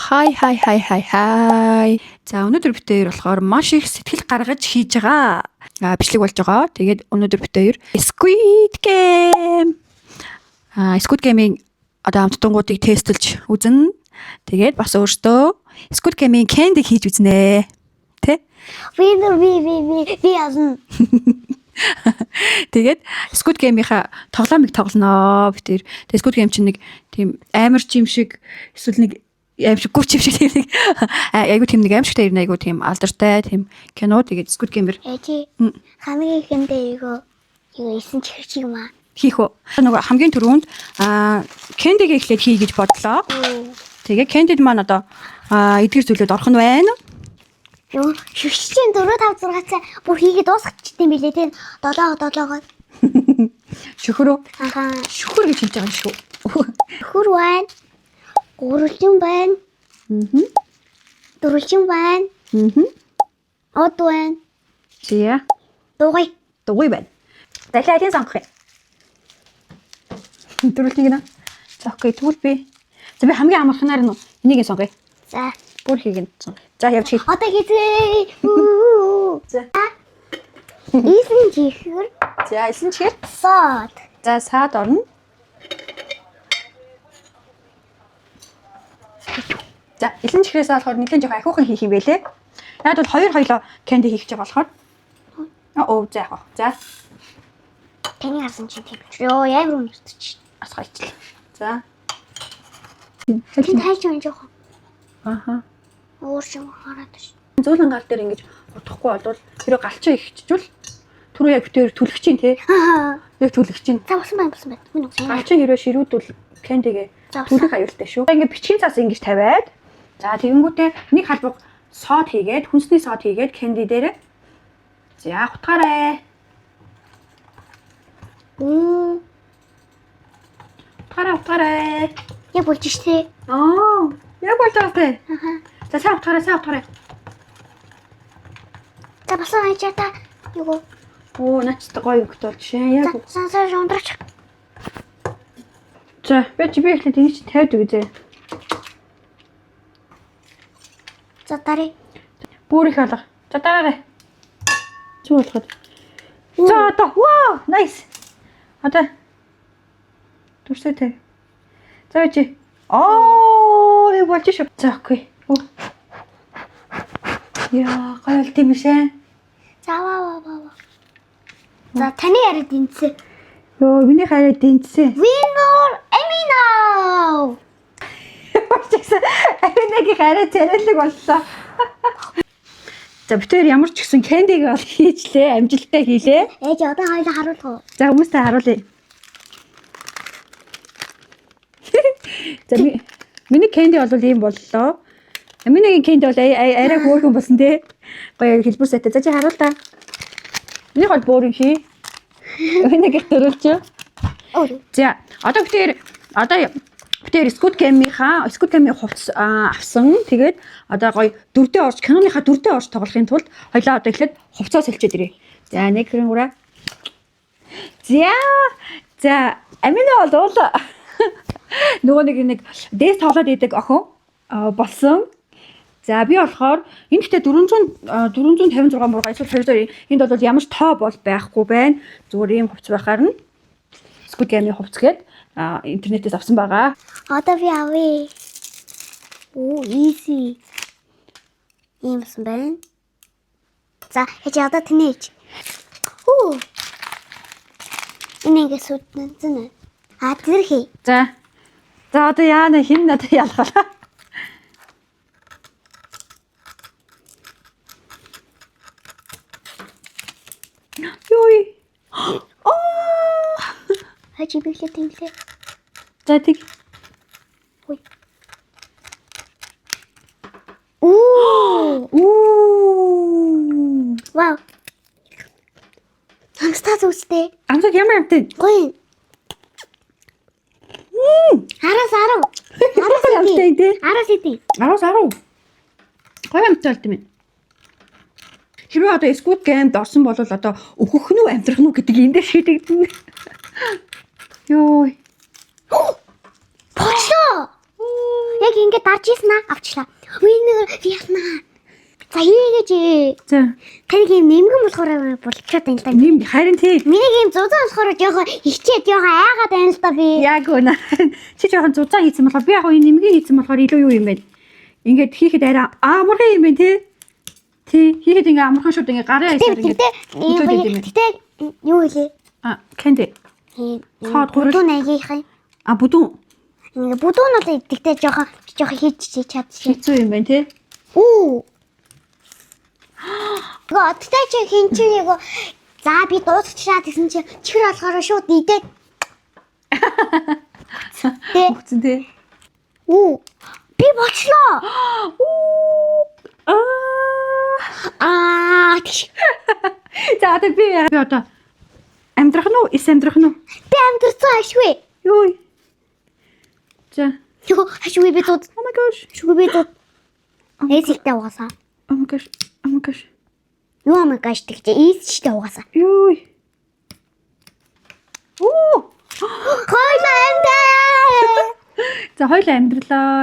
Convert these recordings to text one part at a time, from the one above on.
Хай. За өнөөдөр бид хоёр болохоор маш их сэтгэл гаргаж хийж байгаа бичлэг болж байгаа. Тэгээд өнөөдөр бид хоёр Squid Game Squid Game-ийн одоо амттангуудыг тестэлж үзнэ. Тэгээд бас өөртөө Squid Game-ийн candy хийж үзнэ. Тэ? Би яасан. Тэгээд Squid Game-ийнхаа тоглоомыг тоглоноо бид тэр. Тэгээд Squid Game чинь нэг тийм амар чим шиг эсвэл нэг аимшиггүй чим шиг тийм нэг айгу тийм нэг аимшигтай ирнэ айгу тийм алдартай тийм кино. Тэгээд Squid Game-ээр хамгийн ихэндээ юу исэн чихэрч юм аа. хийх үү. Нөгөө хамгийн түрүүнд candy-г эхлээд хий гэж бодлоо. Тэгээд candy-д маань одоо эдгэр зүйлүүд орох нь байна. Юу шүрчийн 4 5 6 цаа бүр хийгээд дуусчихсан билээ тийм 7 Шөхрөө. Аха. Шөхөр гэж хэлж байгаа юм шүү. Хөр байна. Гурвалжин байна. Дөрвөлжин байна. Од байна. Зя. Дугуй байна. Дахиад один сонгох юм. Дөрвөлжин гинэ. За окей тэгвэл би. За би хамгийн амархнаар нь энийг сонгоё. За. Бүр хийгэн сонгоё. За явж хий. Одоо хийzээ. За. Ийсэн чихэр. За элсэн чихэр. Саад. За саад орно. За элсэн чихрээс болохоор нэлээд жоох ахиухан хийх юм байлээ. Яг бол хоёр хоёлоо candy хийх гэж байгаа болохоор. За яах вэ? За. Тэний харсан чи тийм. Йоо ямар үнэрч. Асгаа ичлээ. За. Тэн тайч юм жоох. Аха. Өөр юм хараад ш. Зөөлөн гал дээр ингэж удахгүй болвол тэр галчаа ихчжүүл түрүү яг битээр түлхэж чинь те. Яг түлхэж чинь. За болсон байна. Мөн үү. Галчаа хэрвээ ширүүдвэл candy-гээ түлхэх аюултай шүү. Ингээ бичгийн цаас ингэж тавиад за тэгэнгүүтээ нэг халбаг сод хийгээд хүнсний сод хийгээд candy дээр за утгаарай. Утгаарай. Яг болж штэ. Яг болж байгаа те. Аха. За сайн утгаарай. За басан хайчаа та. Юу. Начтай гоё өгт бол жишээ яг. Сансаа шондрч. За би ихлэ тэний чи тавьд үгүй зэ. За дарыг. Бүр их алга. За дараагаа. Зүү болоход. За одоо вау, nice. Одоо турсаа тэг. За чи. Яг болж шүү. За окей. Яа, гоё л тийм шээ. За ваа. За таны яриад энцээ. Йоо, миний хараад дэнцсэн. Winner Emino. Аминагийн хараад царайлаг боллоо. За битээр ямар ч гэсэн candy-г бол хийжлээ, амжилттай хийлээ. Ээж одоо хоёлаа харуулах уу? За хүмүүстэй харуулъя. За миний candy бол ийм боллоо. Аминагийн candy бол арай хөөрхөн болсон те. Гоё хэлбэр сайтай. За чи харуул та. Миний бол бөөрийн хий. Аминагийн төрүүлж. За одоо битээр Squid Game-ийн хувцас авсан. Тэгээд одоо гоё дөрдөө орж киноныхаа дөрдөө орж тоглохын тулд хоёлаа одоо эхлээд хувцас хэлчихэд ирээ. За нэг хэрэг ураа. За Амина бол нөгөө нэг дээс тоглоод идэг охин болсон. За би болохоор энэ гэхдээ 456 мурга эсвэл 200 энд бол ямар ч тоо бол байхгүй байна. Зүгээр ийм хувцас байхаар нь Squid Game-ийн хувцас гээд интернетээс авсан байгаа. Одоо би авъя. Easy. Иймсэн байна. За ээж одоо тэнэж. Энийг сүднэ. Тэр хий. За одоо яана хин надад ялгалаа. Йой. Хачи биглээ тэнглээ. За тэг. Вау. Амстаа зүстэй. Амсаг ямар амтай. Гоё. Араас амтай тий. Араас идэв. Араас. Гоё амтай болт юм. Хэрвээ одоо Squid Game-д орсон бол одоо өөхөх нь үү амьдрах нь үү гэдэг эндээ шийдэгдэнэ. Йой. Бочлоо. Яг ингээд дарж ийсэн аа авчлаа. Миний Вьетнам. За хийгээч. За. Таны юм нэмгэн болохоор болчиход байна л да. Нэм харин тий. Миний юм зузаан болохоор жоохон хичээд жоохон айгаад байна л да би. Яг үнэ. Чи жоохон зузаан хийсэн болохоор би яг энэ нэмгийн хийсэн болохоор илүү юу юм бэ? Ингээд хийхэд арай амархан юм байна тий. Тий. Хийхэд ингээ амархан шууд ингээ гарын аясаар ингээ. Гэтэ юу хэлээ? Кэнди. Хаад гурал. Бүдүүн аягийн. Бүдүүн. Ингээ бүдүүн бол тэгтээ жоохон хийж чадчих. Хэцүү юм байна тий. Оо. Тэгтээ чи хинчээ яг за би дуусчихлаа гэсэн чи чихэр олгороо шууд идээд. Хөгцөн тий. Оо. Би бочлоо. Тийш. За одоо би одоо амьдрах нь уу? Амдрах нь уу? Би амьдрцсан ашгүй. Юу? За. Юу ашгүй би тут. Oh my gosh. Ашгүй би тут. Эсэлтэй угаасаа. Oh my gosh. Oh my gosh. Юу oh my gosh тэгчээ эсэлтэй угаасаа. Юу? Оо. Хойлоо амьдраа. За хоёлаа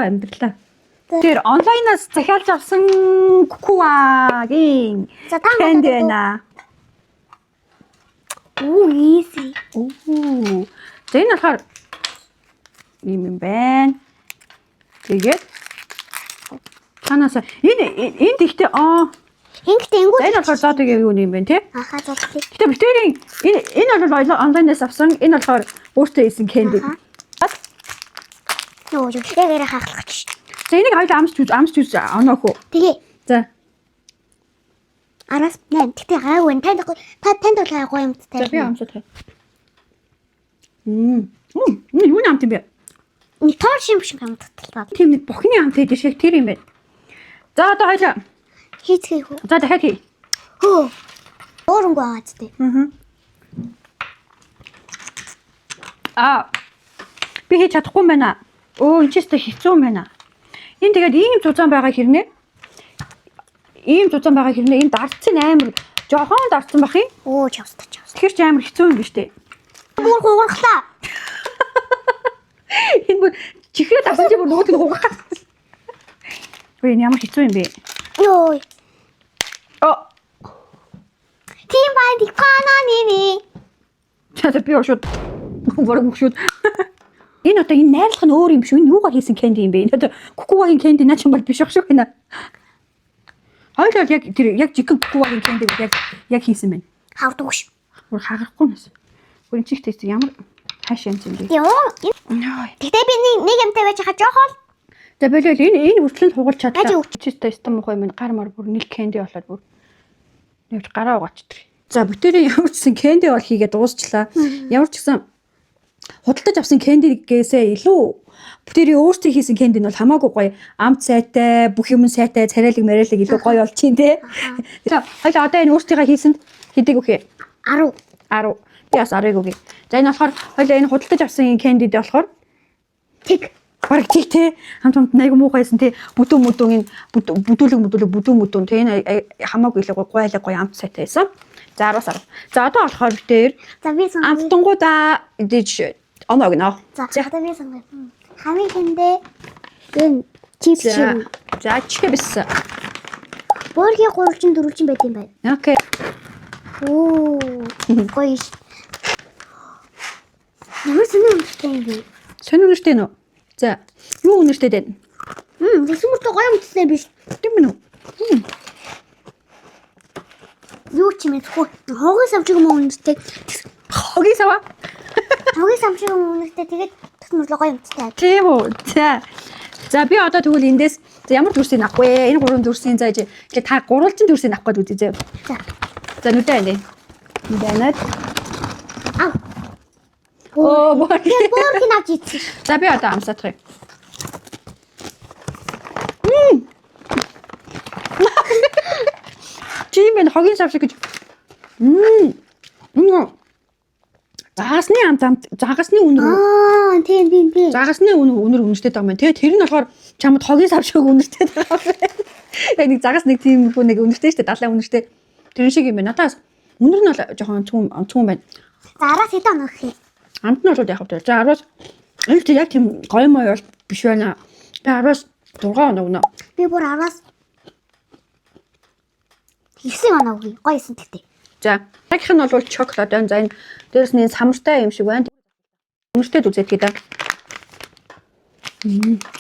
амьдралаа. Тэр онлайнаас захиалж авсан кукуагийн. За та Кэнди байна. Оо easy. Оо. За энэ болохоор юм байна. Тэгээд танаас энэ тэгтээ Ингэхдээ ингүү. энэ болохоор зоо тэгээ юу юм бэ те? Ахаа зодтой. Гэтэ битэрийн энэ бол онлайнаас авсан. Энэ болохоор өөртөө хийсэн кэнди. Юу яг ярих хахлах гэж. За энийг хоёул амсч үз оноох уу? Тэгээ. За. Араас нэ тэгтээ гайгүй танд бол гайгүй юм За тань. би амсаад хай. Юу намт юм бэ? Нэг тоор шиг юм таталгаа. Тийм нэг бохны амт гэдэг шиг тэр юм байна. За одоо хоёул Хийцгээе хөө. за дахиад хий. Хөө. Өөрөнгөө аваад тээ. Би хийж чадахгүй юм байна. Өө энэ ч ихтэй хэцүү юм байна. Энэ тэгээд ийм зузаан байгаа хэрнээ. Энэ дарцын амар жоохон дарцсан бах юм. Оо чавстаа. Тэгэхээр ч амар хэцүү юм биш үү? Бүр хугархлаа. Энэ бүр чихрээ дарсан чи бүр нөгөөд нь хугах. Өө энэ ямар хэцүү юм бэ? Йой. Тийм байна ди пананини. За би шууд борог шууд. Энэ одоо энэ найрлах нь өөр юм шүү. Энэ юугаар хийсэн кэнди юм бэ? Энэ одоо кукуагийн кэнди наа ч юм бол биш ах шүү гэнэ. Хоёул яг тэр яг жигэн кукуагийн кэнди яг хийсэн байна. Хавдагш. Бүр хагарахгүй нэс. Бүр энэ чихтэй ямар хааш юм бэ? Йоо. Тэгтээ би нэг юмтай байж хаа жоохол. За болоо энэ хүртлэнд хугалж Ажи чадлаа. өгч. Чистэй стам мохой минь гар мар бүр нэг кэнди болоод бүр нэвч гараа угаачдаг. За бүтээрийн ямар ч гэсэн кэнди бол хийгээд дуусчлаа. Ямар ч гэсэн худалдаж авсан кэндигээсээ илүү бүтээрийн өөрсдөө хийсэн кэнди нь бол хамаагүй гоё. Амт сайтай, бүх юм сайтай, царайлаг марайлаг илүү гоё болж чинь те. За хоёул одоо энэ өөрсдийнхээ хийсэнд хэдэг үхээ? 10. 10. Би бас 10-ыг үгүй. За энэ болохоор хоёул энэ худалдаж авсан кэндид болохоор Тэг. бараг тий те хамт найг муухайсэн те бүдүүн те энэ хамаагүй илүү гойлог гоё амт сайтай байсан. За 10-аас 10. За одоо болохоор битээр За би сан. амттангуудаа идэж оноо гинөө. За одоо би сан. Хамгийн хэндээ энэ чипс шиг. За чипс. Бөөргийн 3-4 байт юм байна. Окей. Оо. Гоё. Ямар сонир үнэтэй юм бэ? Сонир үнэтэй нөө. За юу үнэтэй дээ? Тэсмэртэй гоё үнэтэй биш. Тийм үү? Юу ч юм бэ? Хогийн самчиг юм үнэтэй. Хогийн сава. Хогийн самчиг юм үнэтэй тэгээд тэсмэрлээ гоё үнэтэй. Тийм үү? За би одоо тэгвэл эндээс ямар дүрсийг авах вэ? Энэ гурван дүрсийн за тэгээ та гурвалжин дүрсийг авах гээд үзье. За нүдэ энэ. Нүдэнэт. Ав. Оо Бөөргийн авч ийдсэн. За би одоо амсаадах юм. Чимэн хогийн сав шиг гэж. Загасны загасны үнэр. Тийм. Загасны үнэр үнэртэй байгаа юм. Тэгээ тэр нь болохоор чамд хогийн сав шиг үнэртэй байгаа юм. Яг нэг загас нэг тийм хөө нэг үнэртэй шүү дээ. Далайн үнэртэй. Тэр шиг юм байна. Надаас үнэр нь бол жоохон цүм байна. За араас хэд онох хий. Амт нь бол яг хавтай. За 10-аас энэ яг тийм гоё мой бол биш байна. 10-аас 6 оноо өгнө. Би бүр 10-аас 9 оноо өгье. Гоё эсэн тэгтээ. За, дараагийнх нь бол шоколад байна. За энэ дээрэс нь самартай юм шиг байна. Үнэртэй үзээд гээ да.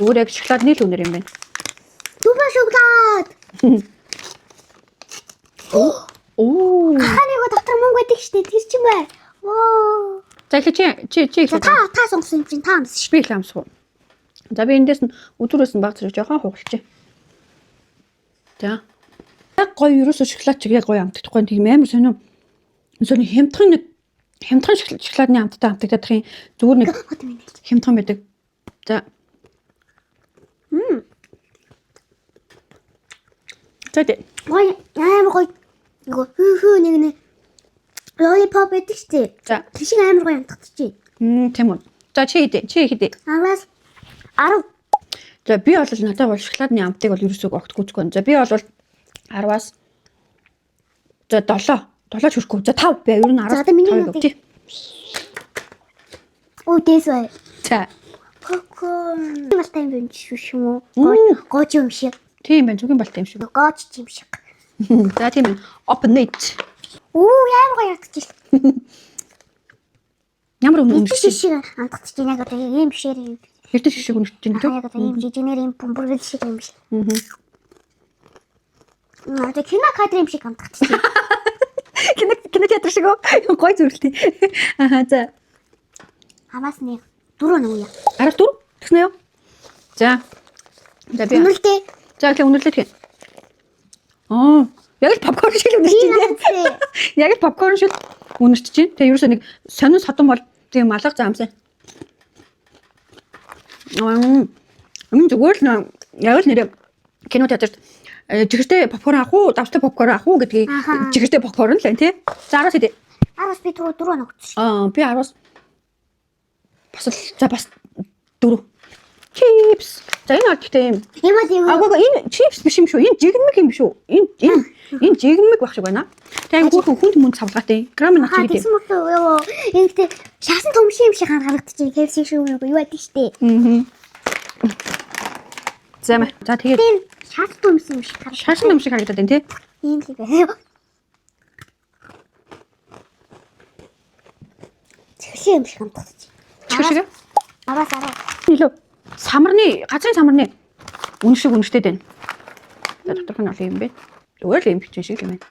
Өөр яг шоколадны л үнэр юм байна. Дуба шоколад. Оо. Ханыг доктор мөнгө байдаг штэ тэр чинь бай. Оо. За ихлэ чи Та сонгосон юм чинь та амс ш. би л амсах. За би эндээс нь өдрөөс нь баг зэрэг жоохон хугалчих. За. Яг гоё ерөөсө шоколад чиг яг гоё амтдахгүй тийм амар сонио. Сонио хямдхан шоколадны амттай амтагдах юм. Зүгээр нэг хямдхан байдаг. За. Тэт. Гоё амар гоё. Нөгөө хүү нэг lollipop байдаг штэ. За. Тэр шиг амар гоё амтгадчих. Тийм үү. За чи хийдэ. 10-аас 10. За би бол надад бол шоколадны амтыг бол ерөөсөө огтгүй зүгэн. За би бол 10-аас за 7 ч хүрэхгүй. За 5 би ер нь 10. За одоо миний нэг. Оо дэс бай. За. Попкорн. Балтай юм байна шүү юм уу? Гооч юм шиг. Тийм байна. Зүгийн балтай юм шиг. Гооч юм шиг. За тийм байна. Open it. Оо ямар гоё ятчих. Ямар өмнө шиг шиг амтгадчих яг одоо ийм бишээр юм. Хэрдэн шиг үнэрч байна тийм. Яг одоо ийм жижигнэр ийм бомбургэл шиг юм шиг. Одоо кино кадр юм шиг амтгадчих. Кино театр шиг гоё зүрлээ. Аха за. Хамаас нэг 4 нүгье. 14 тэгснэ юу? За. За би. Үнэрлээ. За их үнэрлээ гэх. Яг л попкорн шиг л үнэрч байна. Яг л попкорн шиг үнэрч байна. Тэгээ ерөөсөө нэг сонин содон бол тийм алга заамсан. Зүгээр л яг л нэр кино театрт жигэртэй попкорн авах уу, давстай попкорн авах уу гэдгийг жигэртэй попкорн л байна тий. За 10-аас хэдэ? 10-аас би 4 ногдсон. Би 10-аас бас 4. Чипс. За энэ бол гэхдээ юм. Энэ чипс биш юм шүү. Энэ жигнэмэг юм шүү. Энэ жигнэмэг байх шиг байна. Тэгээ хүүхэн хүнд мөнд цавлгаатай. Грам нах гэдэг. Тийм үү. Энэ гэдэг шаасан төмшин юм шиг харагдчих. KFC шүү юу байдаг штэ. За тэгээд тийм шаасан төмшин юм шиг харагдав. Шаасан төмшин харагдаад байна тий. Ийм л бай. Цэвэршин юм шиг хамтчих. Чиг шиг. Аваас. Нилөө газрын самарны үнэртэй байна. За доторх нь олон юм бэ. Зүгээр л юм бичин шиг юм байна.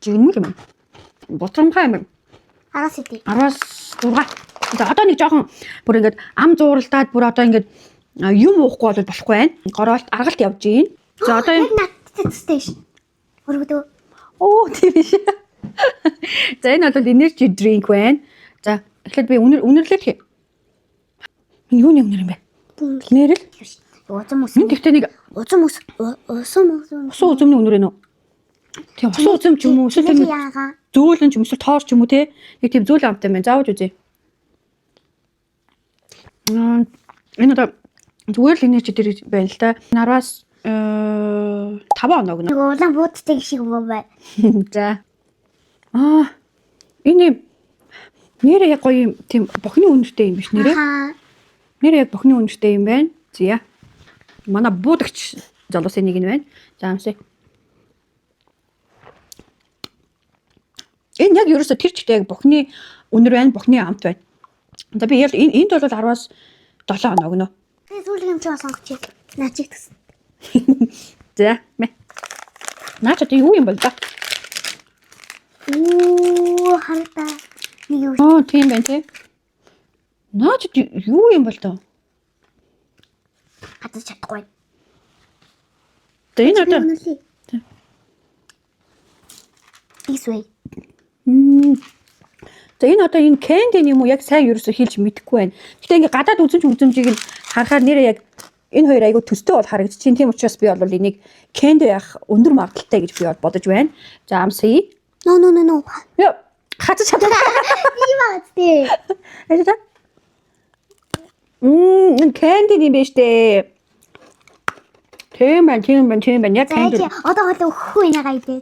Жигнэмэг юм. Бутрамхай юм. 10-аас хэдий. 10-аас 6. За одоо нэг жоохон бүр ингээд ам зууралдаад бүр одоо ингээд юм уухгүй бол болохгүй байна. Гороолт аргалт явж гин. За одоо яг надтай стэйш. Өргөдөө. Оо тийм биш. За энэ бол energy drink байна. За эхлээд би үнэрлээ гэх. Юу нэг үнэр юм бэ? Нэрэл? Узам ус. Энд гэхдээ нэг узам ус. Усан үзмний үнэр нэ. Тийм усан үзм ч юм уу эсвэл зөөлөн ч юм эсвэл тоор ч юм уу те. Нэг тийм зөөлөн амтай байна. Заавж үзье. Энэ одоо зүгээр л energy дээр байна л да. 10-аас 5 оноо гэнэ. Улаан буудтай шиг юм байна. За. Энэ нэрээ яг гоё юм тийм бохны үнэртэй юм биш нэрээ. Нэрээ яг бохны үнэртэй юм байна. Зя. Манай буудагч залуусын нэг нь байна. За амсаа. Энэ яг ерөөсө тэр чигтэй яг бохны үнэр байна, бохны амт байна. За би яг энд бол 10-аас 7 оноо гэнэ. Би сүүлийн юм чи сонгочих. Наачиг тас. За. Наач одоо юу юм бол да? Оо хараа. Тийм байна тий. Наач юу юм бол доо? Хатаж чадахгүй. Энэ одоо Исвэ. За энэ одоо энэ candy юм уу яг сайн ерөөсө хэлж мэдэхгүй байна. Гэтэ ингээ гадаад үзмжийг нь харахаар нэрээ яг энэ хоёр айгу төстэй бол харагдчихээн. Тийм учраас би бол энийг candy явах өндөр магадaltaй гэж би бодож байна. За амсъя. No. Яа, хатаж чадах. Тийм баадтэй. Эцэг. Энэ candy юм биш дээ. Тийм байна. Яг candy. Одоо өгөхгүй нэгаа идэ.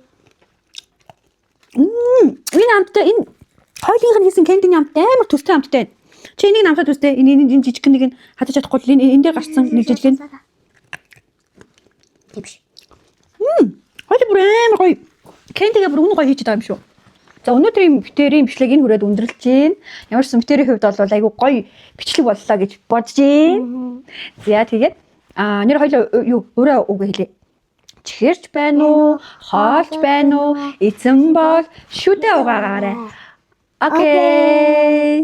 Энэ амттай энэ хоёулынх нь хийсэн candy-ний амт амар төстэй амттай байна. Чи чи энийг намсаад үстэй. Энэ жижиг нэг нь хатаж чадахгүй л энэ дээр гарцсан нэг жижиг нь. Тэгвш. Хойд бүр амар гоё. Кэндигээ бүр үнэ гоё хийж байгаа юм шүү. За өнөөдрийн битэрийн бичлэг энэ хүрээд өндөрлж гин. Ямар ч сан битэрийн хувьд бол айгу гоё бичлэг боллоо гэж бодож гин. За тэгээд нэр хоёлоо юу өөрөө үг хэлээ. Чихэрч байна уу? Хоолч байна уу? Эзэн бол шүдэ угаагаарай. Окей.